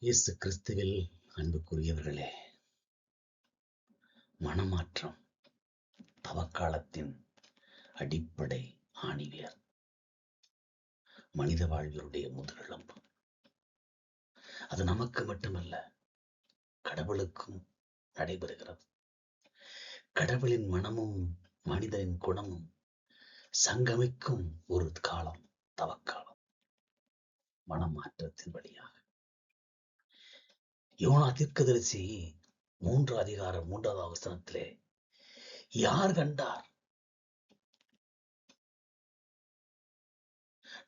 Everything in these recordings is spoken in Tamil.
இயேசு கிறிஸ்துவில் அன்புக்குரியவர்களே, மனமாற்றம் தவக்காலத்தின் அடிப்படை ஆணிவேர். மனித வாழ்வினுடைய முதுகெலும்பு. அது நமக்கு மட்டுமல்ல, கடவுளுக்கும் நடைபெறுகிறது. கடவுளின் மனமும் மனிதனின் குணமும் சங்கமிக்கும் ஒரு காலம் தவக்காலம். மனமாற்றத்தின் வழியாக யோனா தீர்க்கதரிசி 3:3 வசனத்திலே யார் கண்டார்?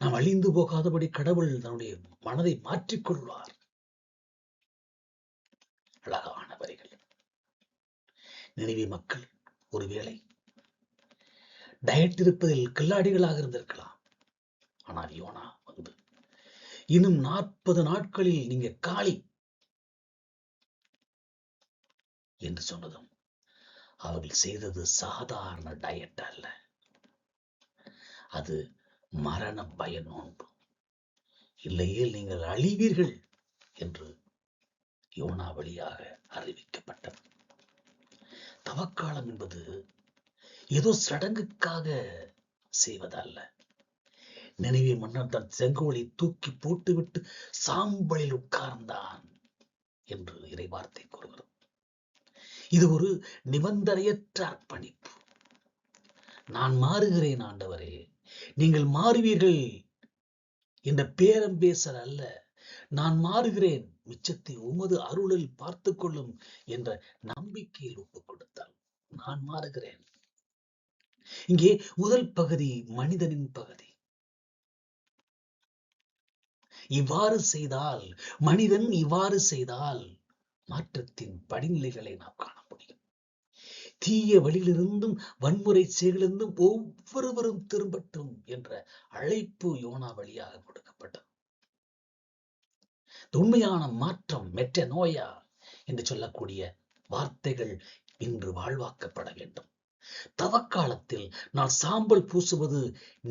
நாம் அழிந்து போகாதபடி கடவுள் தன்னுடைய மனதை மாற்றிக்கொள்வார். அழகான வரிகள். நினைவே மக்கள் ஒருவேளை டயட் இருப்பதில் கில்லாடிகளாக இருந்திருக்கலாம். ஆனால் யோனா வந்து இன்னும் 40 நாட்களில் நீங்க காலி என்று சொன்னதும் அவர்கள் செய்தது சாதாரண டயட் அல்ல, அது மரண பய நோன்பு. இல்லையே நீங்கள் அழிவீர்கள் என்று யோனா வழியாக அறிவிக்கப்பட்டது. தவக்காலம் என்பது ஏதோ சடங்குக்காக செய்வதல்ல. நினைவே மன்னர் தன் செங்கோலை தூக்கி போட்டுவிட்டு சாம்பலில் உட்கார்ந்தான் என்று இறைவார்த்தை கூறுகிறது. இது ஒரு நிபந்தனையற்ற அர்ப்பணிப்பு. நான் மாறுகிறேன் ஆண்டவரே, நீங்கள் மாறுவீர்கள் என்ற பேரம் பேசல் அல்ல. நான் மாறுகிறேன், மிச்சத்தை உமது அருளில் பார்த்து கொள்ளும் என்ற நம்பிக்கையில் ஒப்புக் கொடுத்தால் நான் மாறுகிறேன். இங்கே முதல் பகுதி மனிதனின் பகுதி. இவ்வாறு செய்தால், மனிதன் இவ்வாறு செய்தால் மாற்றத்தின் படிநிலைகளை நாம் காண முடியும். தீய வழியிலிருந்தும் வன்முறை செயலிருந்தும் ஒவ்வொருவரும் திரும்பட்டும் என்ற அழைப்பு யோனா வழியாக கொடுக்கப்பட்டது. உண்மையான மாற்றம் மெட்டனோயா என்று சொல்லக்கூடிய வார்த்தைகள் இன்று வாழ்வாக்கப்பட வேண்டும். தவக்காலத்தில் நான் சாம்பல் பூசுவது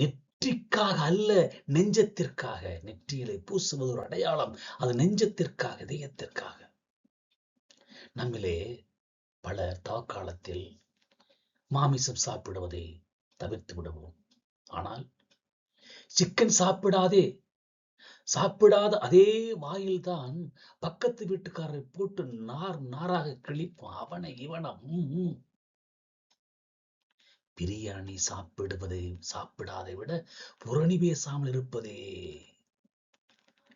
நெற்றிக்காக அல்ல, நெஞ்சத்திற்காக. நெற்றியிலே பூசுவது ஒரு அடையாளம், அது நெஞ்சத்திற்காக, இதயத்திற்காக. நம்மிலே பலர் தவக்காலத்தில் மாமிசம் சாப்பிடுவதை தவிர்த்து விடுவோம். ஆனால் சிக்கன் சாப்பிடாத அதே வாயில்தான் பக்கத்து வீட்டுக்காரரை போட்டு நார் நாராக கிழிப்போம். அவனை இவனம். பிரியாணி சாப்பிடாதை விட புரணி பேசாமல் இருப்பதே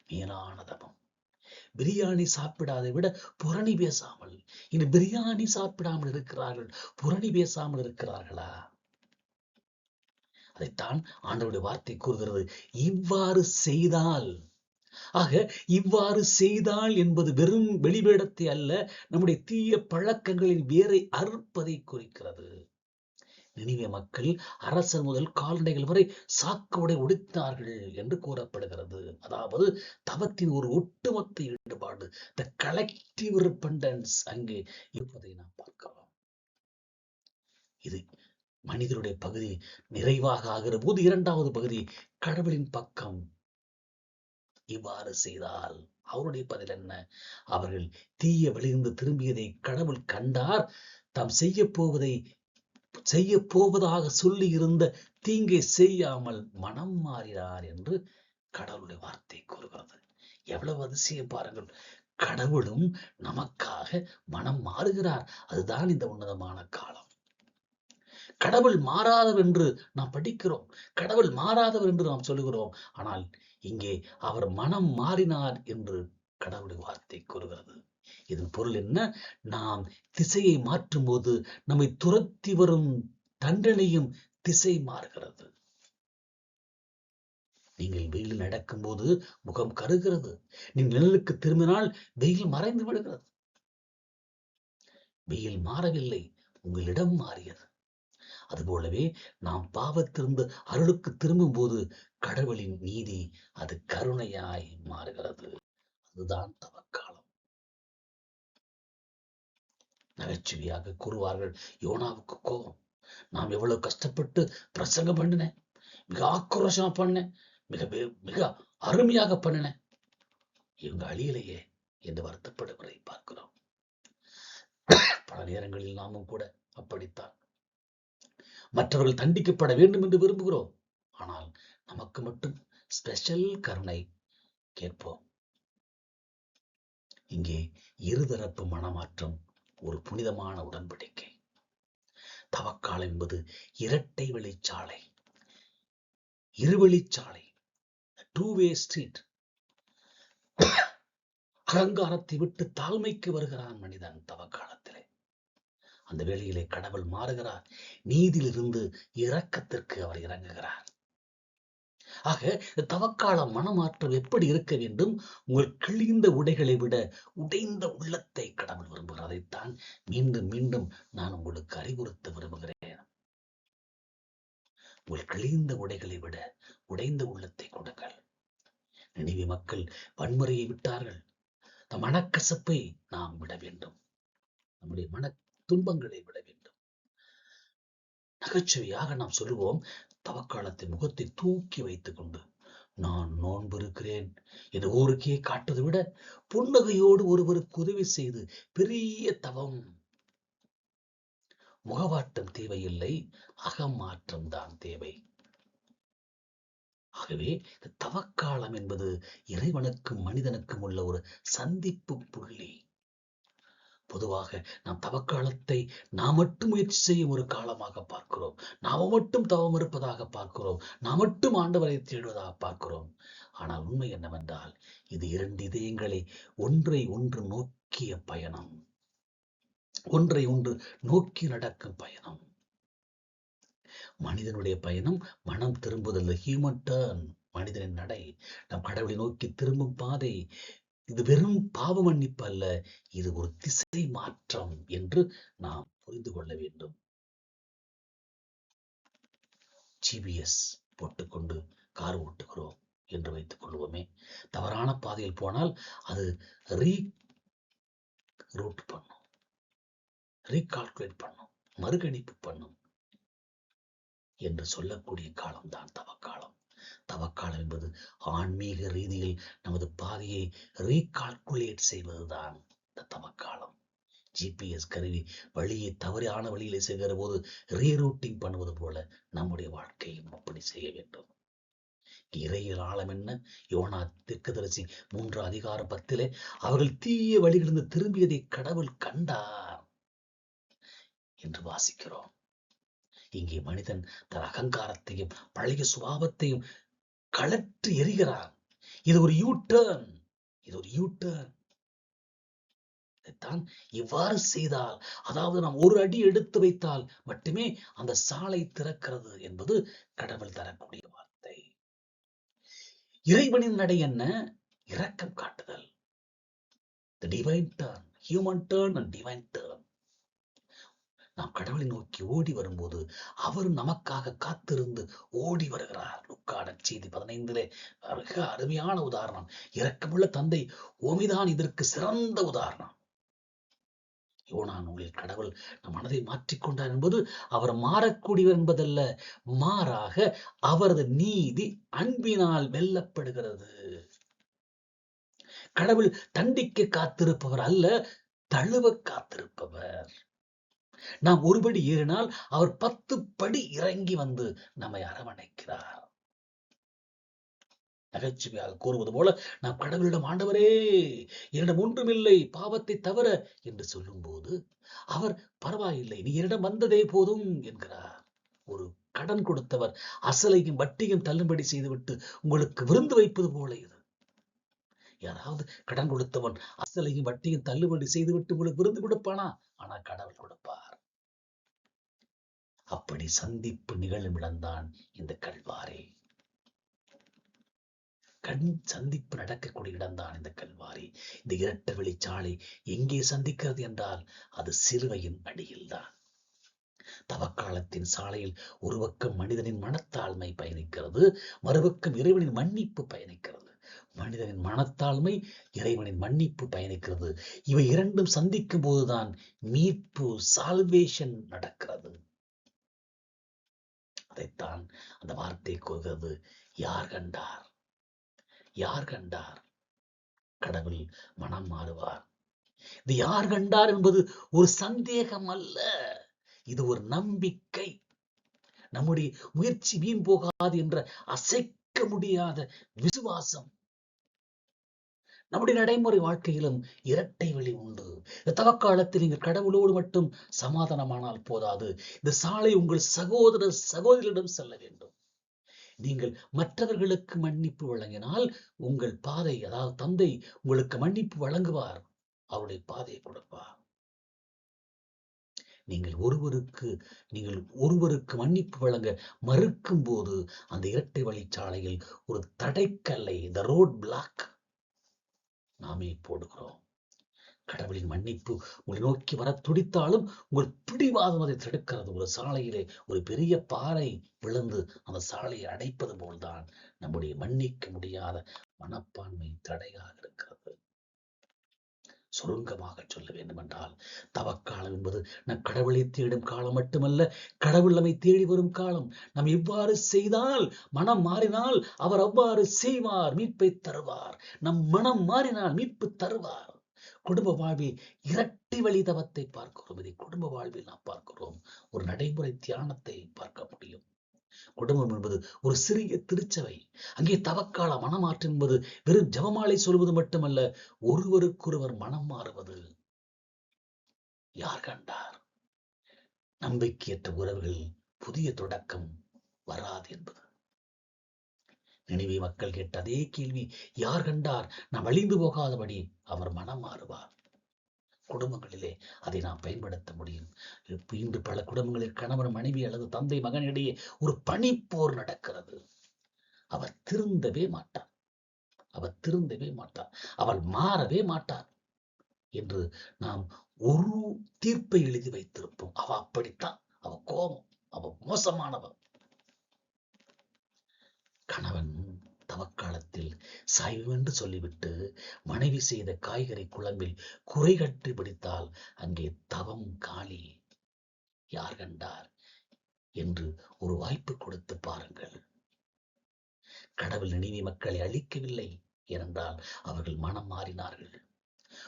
மேலான தபம். பிரியாணி சாப்பிடாதை விட புரணி பேசாமல். இனி பிரியாணி சாப்பிடாமல் இருக்கிறார்கள், புரணி பேசாமல் இருக்கிறார்களா? அதைத்தான் ஆண்டவருடைய வார்த்தை கூறுகிறது. இவ்வாறு செய்தால், ஆக இவ்வாறு செய்தால் என்பது வெறும் வெளிவேடத்தை அல்ல, நம்முடைய தீய பழக்கங்களின் வேரை அறுப்பதை குறிக்கிறது. நினிவே மக்கள் அரசர் முதல் கால்நடைகள் வரை சாக்கோடை உடைத்தார்கள் என்று கூறப்படுகிறது. அதாவது தவத்தின் ஒரு ஒட்டுமொத்த ஈடுபாடு, த கலெக்டிவ் ரிபெண்டன்ஸ் அங்கே இருப்பதை நாம் பார்க்கிறோம். இது மனிதனுடைய பகுதி நிறைவாக ஆகிற போது இரண்டாவது பகுதி கடவுளின் பக்கம். இவ்வாறு செய்தால் அவருடைய பதில் என்ன? அவர்கள் தீய வழியிருந்து திரும்பியதை கடவுள் கண்டார். தாம் செய்ய போவதாக சொல்லி இருந்த தீங்கை செய்யாமல் மனம் மாறினார் என்று கடவுளுடைய வார்த்தை கூறுகிறது. எவ்வளவு அதிசயம் பாருங்கள். கடவுளும் நமக்காக மனம் மாறுகிறார். அதுதான் இந்த உன்னதமான காலம். கடவுள் மாறாதவர் என்று நாம் படிக்கிறோம், கடவுள் மாறாதவர் என்று நாம் சொல்லுகிறோம். ஆனால் இங்கே அவர் மனம் மாறினார் என்று கடவுளுடைய வார்த்தை கூறுகிறது. இதன் பொருள் என்ன? நாம் திசையை மாற்றும் போது நம்மை துரத்தி வரும் தண்டனையும் திசை மாறுகிறது. நீங்கள் வெயில் நடக்கும் போது முகம் கருகிறது. நீங்கள் நிழலுக்கு திரும்பினால் வெயில் மறைந்து விடுகிறது. வெயில் மாறவில்லை, உங்களிடம் மாறியது. அதுபோலவே நாம் பாவத்திலிருந்து அருளுக்கு திரும்பும் போது கடவுளின் நீதி அது கருணையாய் மாறுகிறது. அதுதான் தவக்காலம். நகைச்சுவையாக கூறுவார்கள், யோனாவுக்கு கோபம். நாம் எவ்வளவு கஷ்டப்பட்டு பிரசங்கம் பண்ணினேன், மிக ஆக்ரோஷமா பண்ணேன், மிக மிக அருமையாக பண்ணினேன், இவங்க அழியலையே, என்று வருத்தப்படுவதை பார்க்கிறோம். பல நேரங்களில் நாமும் கூட அப்படித்தான். மற்றவர்கள் தண்டிக்கப்பட வேண்டும் என்று விரும்புகிறோம். ஆனால் நமக்கு மட்டும் ஸ்பெஷல் கருணை கேட்போம். இங்கே இருதரப்பு மனமாற்றம் ஒரு புனிதமான உடன்படிக்கை. தவக்காலம் என்பது இரட்டை வழிச்சாலை, இருவழிச்சாலை, டூ வே ஸ்ட்ரீட். அகங்காரத்தை விட்டு தாழ்மைக்கு வருகிறான் மனிதன் தவக்காலத்திலே. அந்த வேளையிலே கடவுள் மாறுகிறார். நீதியிலிருந்து இரக்கத்திற்கு அவர் இறங்குகிறார். ஆக தவக்கால மனமாற்றம் எப்படி இருக்க வேண்டும்? உங்கள் கிழிந்த உடைகளை விட உடைந்த உள்ளத்தை கடவுள் விரும்புகிறார். அதைத்தான் மீண்டும் மீண்டும் நான் உங்களுக்கு அறிவுறுத்த விரும்புகிறேன். உங்கள் கிழிந்த உடைகளை விட உடைந்த உள்ளத்தை கொடுங்கள். நினிவே மக்கள் வன்முறையை விட்டார்கள். நம் மனக்கசப்பை நாம் விட வேண்டும். நம்முடைய மன துன்பங்களை விட வேண்டும். நகைச்சுவையாக நாம் சொல்லுவோம், தவக்காலத்தை முகத்தை தூக்கி வைத்துக் கொண்டு நான் நோன்பு இருக்கிறேன் என்று ஊருக்கே காட்டுவதை விட புன்னகையோடு ஒருவருக்கு உதவி செய்து பெரிய தவம். முகவாட்டம் தேவையில்லை, அகமாற்றம் தான் தேவை. ஆகவே இந்த தவக்காலம் என்பது இறைவனுக்கும் மனிதனுக்கும் உள்ள ஒரு சந்திப்பு புள்ளி. பொதுவாக நாம் தவக்காலத்தை நாம் மட்டும் முயற்சி செய்யும் ஒரு காலமாக பார்க்கிறோம். நாம மட்டும் தவம் இருப்பதாக பார்க்கிறோம். நாம் மட்டும் ஆண்டவரை தேடுவதாக பார்க்கிறோம். ஆனால் உண்மை என்னவென்றால் இது இரண்டு இதயங்களை ஒன்றை ஒன்று நோக்கிய பயணம், ஒன்றை ஒன்று நோக்கி நடக்கும் பயணம். மனிதனுடைய பயணம் மனம் திரும்புதல், ஹியூமன் டர்ன், மனிதனின் நடை, நம் கடவுளை நோக்கி திரும்பும் பாதை. இது வெறும் பாவ மன்னிப்பு அல்ல, இது ஒரு திசை மாற்றம் என்று நாம் புரிந்து கொள்ள வேண்டும். ஜிபிஎஸ் போட்டுக்கொண்டு கார் ஓட்டுகிறோம் என்று வைத்துக் கொள்வோமே. தவறான பாதையில் போனால் அது ரூட் பண்ணும், ரீகால்குலேட் பண்ணும், மறுகணிப்பு பண்ணும் என்று சொல்லக்கூடிய காலம்தான் தவக்காலம். தவக்காலம் என்பது ஆன்மீக ரீதியில் நமது பாதையை ரீகால்குலேட் செய்வதுதான் இந்த தவக்காலம். ஜிபிஎஸ் கருவி வழியை தவறான வழியிலே செய்கிற போது ரீரூட்டிங் பண்ணுவது போல நம்முடைய வாழ்க்கையும் அப்படி செய்ய வேண்டும். இறையில் ஆழம் என்ன? யோனா தீர்க்கதரிசி 3:10 அவர்கள் தீய வழிகளிலிருந்து திரும்பியதை கடவுள் கண்டார் என்று வாசிக்கிறோம். இங்கே மனிதன் தன் அகங்காரத்தையும் பழைய சுபாவத்தையும் கலற்றி எறிகிறான். இது ஒரு யூ டர்ன், இது ஒரு யூ டர்ன். இதைத்தான் இவ்வாறு செய்தால், அதாவது நாம் ஒரு அடி எடுத்து வைத்தால் மட்டுமே அந்த சாலை திறக்கிறது என்பது கடவுள் தரக்கூடிய வார்த்தை. இறைவனின் நடை என்ன? இரக்கம் காட்டுதல். The divine turn, human turn and divine turn. நாம் கடவுளை நோக்கி ஓடி வரும்போது அவர் நமக்காக காத்திருந்து ஓடி வருகிறார். லூக்கா நற்செய்தி 15 மிக அருமையான உதாரணம். இரக்கமுள்ள தந்தை ஓமிதான் இதற்கு சிறந்த உதாரணம். யோனா நூலில் கடவுள் நம் மனதை மாற்றிக்கொண்டார் என்பது அவர் மாறக்கூடியவர் என்பதல்ல, மாறாக அவரது நீதி அன்பினால் வெல்லப்படுகிறது. கடவுள் தண்டிக்க காத்திருப்பவர் அல்ல, தழுவ காத்திருப்பவர். நாம் ஒருபடி ஏறினால் அவர் 10 படி இறங்கி வந்து நம்மை அரவணைக்கிறார். நகைச்சுவையாக கூறுவது போல நாம் கடவுளிடம் ஆண்டவரே என்னிடம் ஒன்றுமில்லை பாவத்தை தவிர என்று சொல்லும் போது அவர் பரவாயில்லை, நீ என்னிடம் வந்ததே போதும் என்கிறார். ஒரு கடன் கொடுத்தவர் அசலையும் வட்டியும் தள்ளுபடி செய்துவிட்டு உங்களுக்கு விருந்து வைப்பது போல இது. யாராவது கடன் கொடுத்தவன் அசலையும் வட்டியும் தள்ளுபடி செய்துவிட்டு உங்களுக்கு விருந்து கொடுப்பானா? ஆனா கடவுள் கொடுப்பார். அப்படி சந்திப்பு நிகழும் இடம்தான் இந்த கல்வாரி. கண் சந்திப்பு நடக்கக்கூடிய இடம்தான் இந்த கல்வாரி. இந்த இரட்டை வெளிச்சாலை எங்கே சந்திக்கிறது என்றால் அது சிலுவையின் அடியில்தான். தவக்காலத்தின் சாலையில் ஒரு பக்கம் மனிதனின் மனத்தாழ்மை பயணிக்கிறது, மறுபக்கம் இறைவனின் மன்னிப்பு பயணிக்கிறது. மனிதனின் மனத்தாழ்மை, இறைவனின் மன்னிப்பு பயணிக்கிறது. இவை இரண்டும் சந்திக்கும் போதுதான் மீட்பு, சால்வேஷன் நடக்கிறது. அதைத்தான் அந்த வார்த்தை கூறுகிறது. யார் கண்டார்? யார் கண்டார்? கடவுள் மனம் மாறுவார். இது யார் கண்டார் என்பது ஒரு சந்தேகம் அல்ல, இது ஒரு நம்பிக்கை. நம்முடைய முயற்சி வீண் போகாது என்ற அசைக்க முடியாத விசுவாசம். நம்முடைய நடைமுறை வாழ்க்கையிலும் இரட்டை வழி உண்டு. தவக்காலத்தில் நீங்கள் கடவுளோடு மட்டும் சமாதானமானால் போதாது, இந்த சாலை உங்கள் சகோதரிடம் செல்ல வேண்டும். நீங்கள் மற்றவர்களுக்கு மன்னிப்பு வழங்கினால் உங்கள் பாதை, அதாவது தந்தை உங்களுக்கு மன்னிப்பு வழங்குவார், அவருடைய பாதையை கொடுப்பார். நீங்கள் ஒருவருக்கு மன்னிப்பு வழங்க மறுக்கும் போது அந்த இரட்டை வழிச்சாலையில் ஒரு தடைக்கல்லை, இந்த ரோட் பிளாக் நாமே போடுகிறோம். கடவுளின் மன்னிப்பு உங்களை நோக்கி வர துடித்தாலும் உங்கள் பிடிவாதம் அதை தடுக்கிறது. ஒரு சாலையிலே ஒரு பெரிய பாறை விழுந்து அந்த சாலையை அடைப்பது போல்தான் நம்முடைய மன்னிக்க முடியாத மனப்பான்மை தடையாக இருக்கிறது. சுருங்கமாக சொல்ல வேண்டும் என்றால், தவக்காலம் என்பது நம் கடவுளை தேடும் காலம் மட்டுமல்ல, கடவுள் நம்மை தேடி வரும் காலம். நாம் இவ்வாறு செய்தால், மனம் மாறினால் அவர் அவ்வாறு செய்வார், மீட்பை தருவார். நம் மனம் மாறினால் மீட்பு தருவார். குடும்ப வாழ்வில் இரட்டை வழி தவத்தை பார்க்கிறோம். இதை குடும்ப வாழ்வில் நாம் பார்க்கிறோம். ஒரு நடைமுறை தியானத்தை பார்க்க முடியும். குடும்பம் என்பது ஒரு சிறிய திருச்சபை. அங்கே தவக்கால மனமாற்று என்பது வெறும் ஜபமாலை சொல்வது மட்டுமல்ல, ஒருவருக்கொருவர் மனம் மாறுவது. யார் கண்டார்? நம்பிக்கையற்ற உறவுகள் புதிய தொடக்கம் வராது என்பது. நினைவே மக்கள் கேட்ட அதே கேள்வி, யார் கண்டார்? நாம் அழிந்து போகாதபடி அவர் மனம் மாறுவார். குடும்பங்களிலே அதை நாம் பயன்படுத்த முடியும். இன்று பல குடும்பங்களில் கணவன் மனைவி அல்லது தந்தை மகனிடையே ஒரு பனிப்போர் நடக்கிறது. அவர் திருந்தவே மாட்டார், அவள் மாறவே மாட்டார் என்று நாம் ஒரு தீர்ப்பை எழுதி வைத்திருப்போம். அவ அப்படித்தான், அவ கோபம், அவ மோசமானவன். கணவன் தவக்காலத்தில் சாய்வு என்று சொல்லிவிட்டு மனைவி செய்த காய்கறி குழம்பில் குறை கட்டி பிடித்தால் அங்கே தவம் காலி. யார் கண்டார் என்று ஒரு வாய்ப்பு கொடுத்து பாருங்கள். கடவுள் நினைவே மக்களை அழிக்கவில்லை, ஏனென்றால் அவர்கள் மனம் மாறினார்கள்.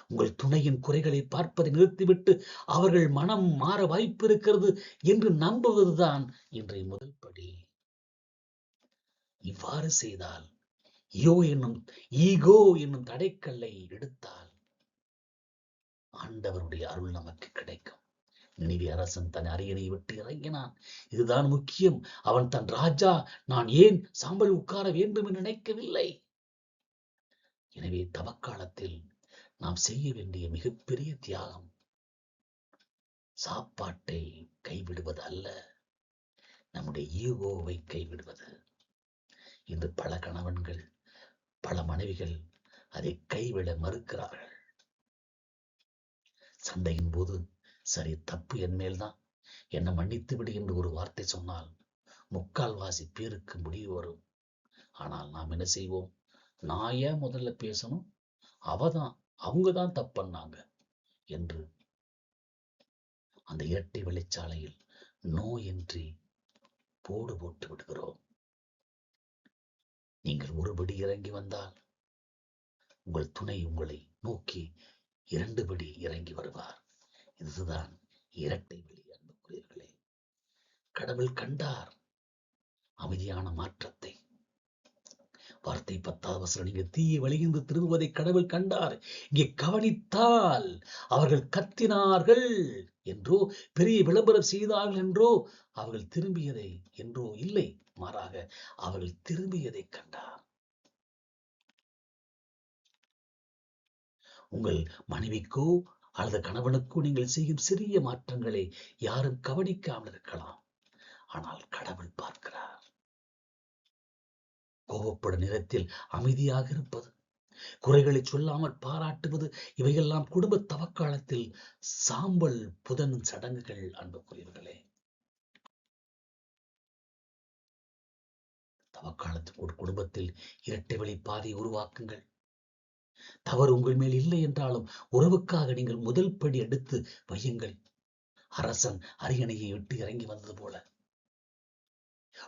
உங்கள் துணையின் குறைகளை பார்ப்பதை நிறுத்திவிட்டு அவர்கள் மனம் மாற வாய்ப்பு இருக்கிறது என்று நம்புவதுதான் இன்றைய முதல் படி. இவ்வாறு செய்தால், ஈகோ என்னும் தடைக்கல்லை எடுத்தால் ஆண்டவருடைய அருள் நமக்கு கிடைக்கும். நினைவே அரசன் தன் அரியணை விட்டு இறங்கினான். இதுதான் முக்கியம். அவன் தன் ராஜா, நான் ஏன் சாம்பல் உட்கார வேண்டும் என்று நினைக்கவில்லை. எனவே தவக்காலத்தில் நாம் செய்ய வேண்டிய மிகப்பெரிய தியாகம் சாப்பாட்டை கைவிடுவது அல்ல, நம்முடைய ஈகோவை கைவிடுவது. இன்று பல கணவன்கள், பல மனைவிகள் அதை கைவிட மறுக்கிறார்கள். சண்டையின் போது, சரி தப்பு என் மேல்தான், என்னை மன்னித்து விடு என்று ஒரு வார்த்தை சொன்னால் 3/4 பேருக்கு முடிவு வரும். ஆனால் நாம் என்ன செய்வோம்? நான் ஏன் முதல்ல பேசணும், அவங்கதான் தப்புன்னாங்க என்று அந்த இரட்டை வெளிச்சாலையில் நோயின்றி போடு போட்டு விடுகிறோம். நீங்கள் ஒருபடி இறங்கி வந்தால் உங்கள் துணை உங்களை நோக்கி 2 படி இறங்கி வருவார். இதுதான் இரட்டை வெளி. அன்புக்குரியவர்களே, கடவுள் கண்டார் அமைதியான மாற்றத்தை. வார்த்தை 10வது வசனம், நீங்க தீய வழியிருந்து திரும்புவதை கடவுள் கண்டார். இங்கே கவனித்தால், அவர்கள் கத்தினார்கள் என்றோ, பெரிய விளம்பரம் செய்தார்கள் என்றோ, அவர்கள் திரும்பியதை என்றோ இல்லை, மாறாக அவர்கள் திரும்பியதை கண்டார். உங்கள் மனைவிக்கோ அல்லது கணவனுக்கோ நீங்கள் செய்யும் சிறிய மாற்றங்களை யாரும் கவனிக்காமல் இருக்கலாம், ஆனால் கடவுள் பார்க்கிறார். கோபப்படும் நேரத்தில் அமைதியாக இருப்பது, குறைகளை சொல்லாமல் பாராட்டுவது, இவையெல்லாம் குடும்ப தவக்காலத்தில் சாம்பல் புதன் சடங்குகள். அன்புக்குரியவர்களே, தவக்காலத்தில் ஒரு குடும்பத்தில் இரட்டை வழி பாதை உருவாக்குங்கள். தவறு உங்கள் மேல் இல்லை என்றாலும் உறவுக்காக நீங்கள் முதல் படி எடுத்து வையுங்கள். அரசன் அரியணையை விட்டு இறங்கி வந்தது போல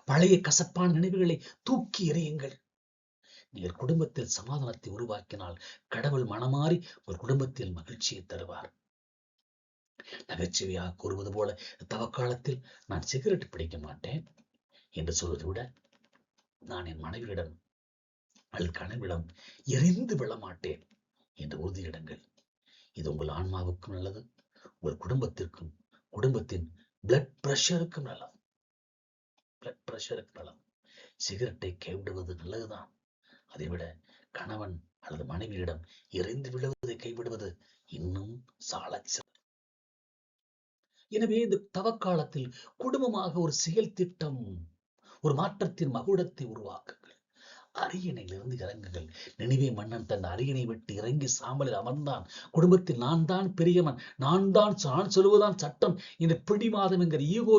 பழைய கசப்பான நினைவுகளை தூக்கி எறியுங்கள். நீங்கள் குடும்பத்தில் சமாதானத்தை உருவாக்கினால் கடவுள் மனமாறி ஒரு குடும்பத்தில் மகிழ்ச்சியை தருவார். நகைச்சுவையாக கூறுவது போல தவக்காலத்தில் நான் சிகரெட் பிடிக்க மாட்டேன் என்று சொல்வதை விட, நான் என் மனைவியிடம் அல்லது கணவிடம் எரிந்து விழமாட்டேன் என்று உறுதியிடுங்கள். இது உங்கள் ஆன்மாவுக்கும் நல்லது, உங்கள் குடும்பத்திற்கும், குடும்பத்தின் பிளட் பிரஷருக்கும் நல்லது. பிளட் பிரஷருக்கு நல்லது. சிகரெட்டை கைவிடுவது நல்லதுதான். அதைவிட கணவன் அல்லது மனைவியிடம் எரிந்து விழுவதை கைவிடுவது இன்னும் சாலச் சிறந்தது. எனவே இந்த தவக்காலத்தில் குடும்பமாக ஒரு செயல் திட்டம், ஒரு மாற்றத்தின் மகுடத்தை உருவாக்குங்கள். அரியணையிலிருந்து இறங்குங்கள். நினிவே மன்னன் தன் அரியணை விட்டு இறங்கி சாம்பலில் அமர்ந்தான். குடும்பத்தில் நான் தான் பெரியவன், நான் சொல்லுவதுதான் சட்டம் இந்த பிடிமாதம் என்கிற ஈகோ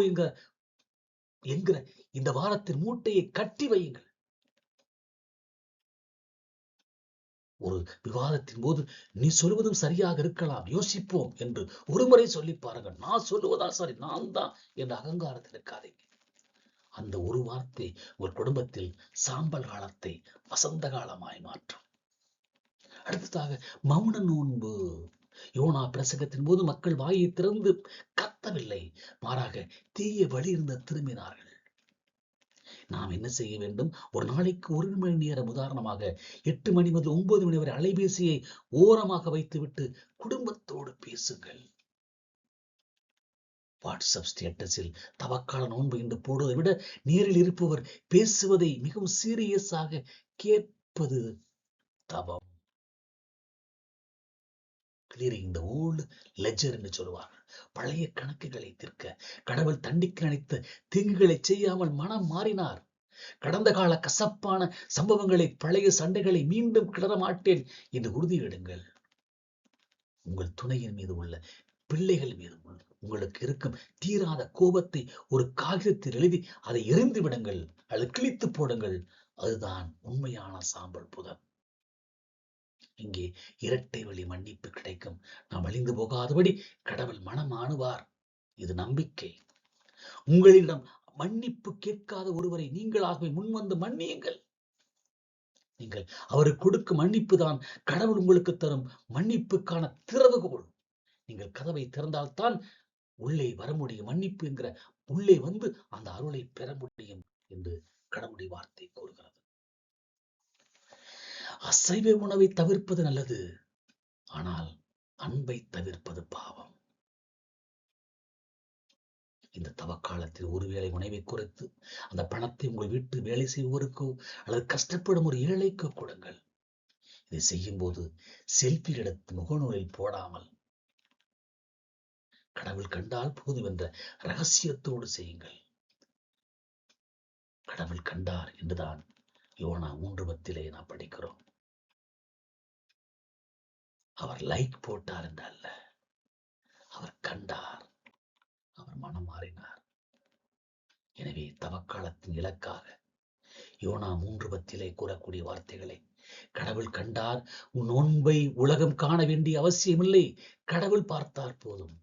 என்கிற இந்த வாரத்தின் மூட்டையை கட்டி வையுங்கள். ஒரு விவாதத்தின் போது நீ சொல்லுவதும் சரியாக இருக்கலாம், யோசிப்போம் என்று ஒருமுறை சொல்லி பாருங்கள். நான் சொல்லுவதா சரி, நான் தான் என்ற அகங்காரத்தில் இருக்காதீங்க. அந்த ஒரு வார்த்தை ஒரு குடும்பத்தில் சாம்பல் காலத்தை வசந்த காலமாய் மாற்றும். அடுத்ததாக மௌன நோன்பு. யோனா பிரசங்கத்தின் போது மக்கள் வாயை திறந்து கத்தவில்லை, மாறாக தீய வழி இருந்த திரும்பினார்கள். நாம் என்ன செய்ய வேண்டும்? ஒரு நாளைக்கு 1 மணி நேரம், உதாரணமாக 8 மணி முதல் 9 மணி வரை அலைபேசியை ஓரமாக வைத்துவிட்டு குடும்பத்தோடு பேசுங்கள். வாட்ஸ்அப் ஸ்டேட்டஸில் தவக்கால நோன்பு என்று போடுவதை விட நேரில் இருப்பவர் பேசுவதை மிகவும் சீரியஸாக கேட்பது தவம். கிளியரிங் தி ஓல்ட் லெட்ஜர் என்று சொல்வார்கள். பழைய கணக்குகளை தீர்க்க கடவுள் தண்டிக்க நினைத்த தீங்குகளை செய்யாமல் மனம் மாறினார். கடந்த கால கசப்பான சம்பவங்களை, பழைய சண்டைகளை மீண்டும் கிளற மாட்டேன் என்று உறுதியிடுங்கள். உங்கள் துணையின் மீது உள்ள, பிள்ளைகள் மீது உங்களுக்கு இருக்கும் தீராத கோபத்தை ஒரு காகிதத்தில் எழுதி அதை எரிந்து விடுங்கள் அல்லது கிழித்து போடுங்கள். அதுதான் உண்மையான சாம்பல் புதம். இங்கே இரட்டை வழி மன்னிப்பு கிடைக்கும். நாம் அழிந்து போகாதபடி கடவுள் மனம் ஆணுவார். இது நம்பிக்கை. உங்களிடம் மன்னிப்பு கேட்காத ஒருவரை நீங்களாகவே முன்வந்து மன்னியுங்கள். நீங்கள் அவருக்கு கொடுக்கும் மன்னிப்பு தான் கடவுள் உங்களுக்கு தரும் மன்னிப்புக்கான திறவுகோல். நீங்கள் கதவை திறந்தால்தான் உள்ளே வர முடியும். மன்னிப்பு என்கிற உள்ளே வந்து அந்த அருளை பெற முடியும் என்று கடவுளுடைய வார்த்தை கூறுகிறது. அசைவ உணவை தவிர்ப்பது நல்லது, ஆனால் அன்பை தவிர்ப்பது பாவம். இந்த தவக்காலத்தில் ஒருவேளை உணவை குறைத்து அந்த பணத்தை உங்கள் வீட்டு வேலை செய்வோருக்கோ அல்லது கஷ்டப்படும் ஒரு ஏழைக்கோ கொடுங்கள். இதை செய்யும் போது செல்ஃபி எடுத்து முகநூலில் போடாமல் கடவுள் கண்டால் போதும் என்ற ரகசியத்தோடு செய்யுங்கள். கடவுள் கண்டார் என்றுதான் யோனா 3:10 நாம் படிக்கிறோம். அவர் லைக் போட்டார் என்று அல்ல, அவர் கண்டார், அவர் மனம் மாறினார். எனவே தவக்காலத்தின் இலக்காக யோனா 3:10 கூறக்கூடிய வார்த்தைகளை, கடவுள் கண்டார், உன் நோன்பை உலகம் காண வேண்டிய அவசியமில்லை, கடவுள் பார்த்தார் போதும்.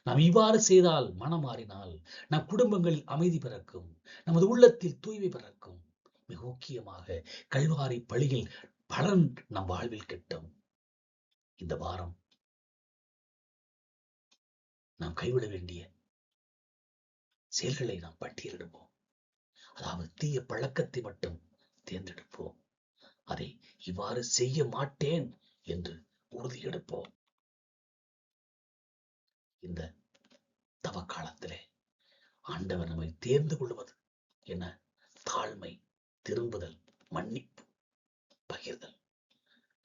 நாம் இவ்வாறு செய்தால், மனம் மாறினால் நம் குடும்பங்களில் அமைதி பிறக்கும், நமது உள்ளத்தில் தூய்மை பிறக்கும். மிக முக்கியமாக கல்வாரி பழியில் பலன் நம் வாழ்வில் கிட்டும். இந்த வாரம் நாம் கைவிட வேண்டிய செயல்களை நாம் பட்டியலிடுவோம். அதாவது தீய பழக்கத்தை மட்டும் தேர்ந்தெடுப்போம். அதை இவ்வாறு செய்ய மாட்டேன் என்று உறுதியெடுப்போம். இந்த தவக்காலத்திலே ஆண்டவர் நம்மை தேர்ந்து கொள்வது என தாழ்மை, திரும்புதல், மன்னிப்பு, பகிர்தல்.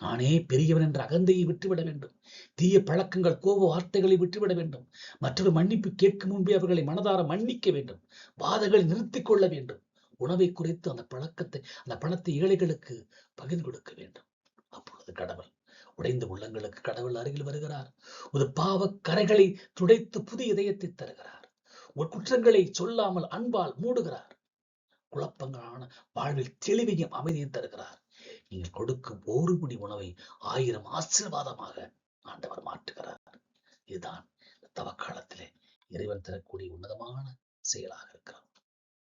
நானே பெரியவன் என்ற அகந்தையை விட்டுவிட வேண்டும். தீய பழக்கங்கள், கோப வார்த்தைகளை விட்டுவிட வேண்டும். மற்றொரு மன்னிப்பு கேட்கும் முன்பே அவர்களை மனதார மன்னிக்க வேண்டும். வாதங்களை நிறுத்திக் கொள்ள வேண்டும். உணவை குறைத்து அந்த பணத்தை ஏழைகளுக்கு பகிர்ந்து கொடுக்க வேண்டும். அப்பொழுது கடவுள், உடைந்த உள்ளங்களுக்கு கடவுள் அருகில் வருகிறார். ஒரு பாவ கரைகளை துடைத்து புதிய இதயத்தை தருகிறார். ஒரு குற்றங்களை சொல்லாமல் அன்பால் மூடுகிறார். குழப்பங்களான வாழ்வில் தெளிவையும் அமைதியும் தருகிறார். நீங்கள் கொடுக்கும் ஒரு பிடி உணவை 1000 ஆசீர்வாதமாக ஆண்டவர் மாற்றுகிறார். இதுதான் தவக்காலத்திலே இறைவன் தரக்கூடிய உன்னதமான செயலாக இருக்கிறது.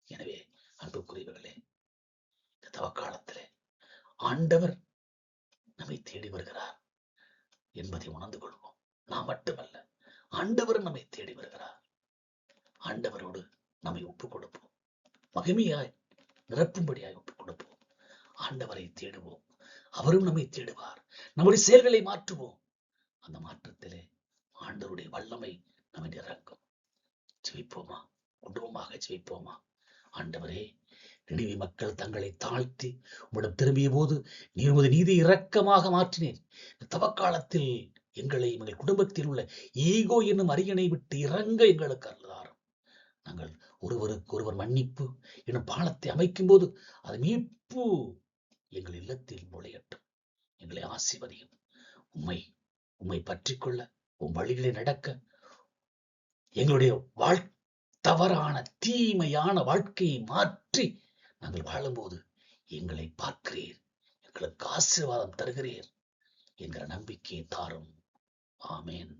எனவே அன்புக்குரியவர்களே, இந்த தவக்காலத்திலே ஆண்டவர் நம்மை தேடி வருகிறார் என்பதை உணர்ந்து கொள்வோம். நாம் மட்டுமல்ல, ஆண்டவர் நம்மை தேடி வருகிறார். ஆண்டவரோடு நம்மை ஒப்புக் கொடுப்போம். மகிமையாய் நிரப்பும்படியாய் ஒப்புக் கொடுப்போம். ஆண்டவரை தேடுவோம். அவரும் நம்மை தேடுவார். நம்முடைய செயல்களை மாற்றுவோம். அந்த மாற்றத்திலே ஆண்டவருடைய வல்லமை நம்மை இறங்கும். ஜெபிப்போமா? குடும்பமாக ஜெபிப்போமா? ஆண்டவரே, நினிவே மக்கள் தங்களை தாழ்த்தி உம்மிடம் திரும்பிய போது நீர் உமது நீதி இரக்கமாக மாற்றினீர். தவக்காலத்தில் எங்களை எங்கள் குடும்பத்தில் உள்ள ஈகோ என்னும் அரியணை விட்டு இறங்க எங்களுக்கு அருளாரும். நாங்கள் ஒருவருக்கு ஒருவர் மன்னிப்பு என்னும் பாலத்தை அமைக்கும் போது அது மீட்பு எங்கள் இல்லத்தில் முளையட்டும். எங்களை ஆசீர்வதியும். உம்மை பற்றி கொள்ள, உம் வழிகளை நடக்க, எங்களுடைய தவறான தீமையான வாழ்க்கையை மாற்றி நாங்கள் வாழும்போது எங்களை பார்க்கிறீர், எங்களுக்கு ஆசீர்வாதம் தருகிறீர் என்கிற நம்பிக்கையை தாரும். ஆமேன்.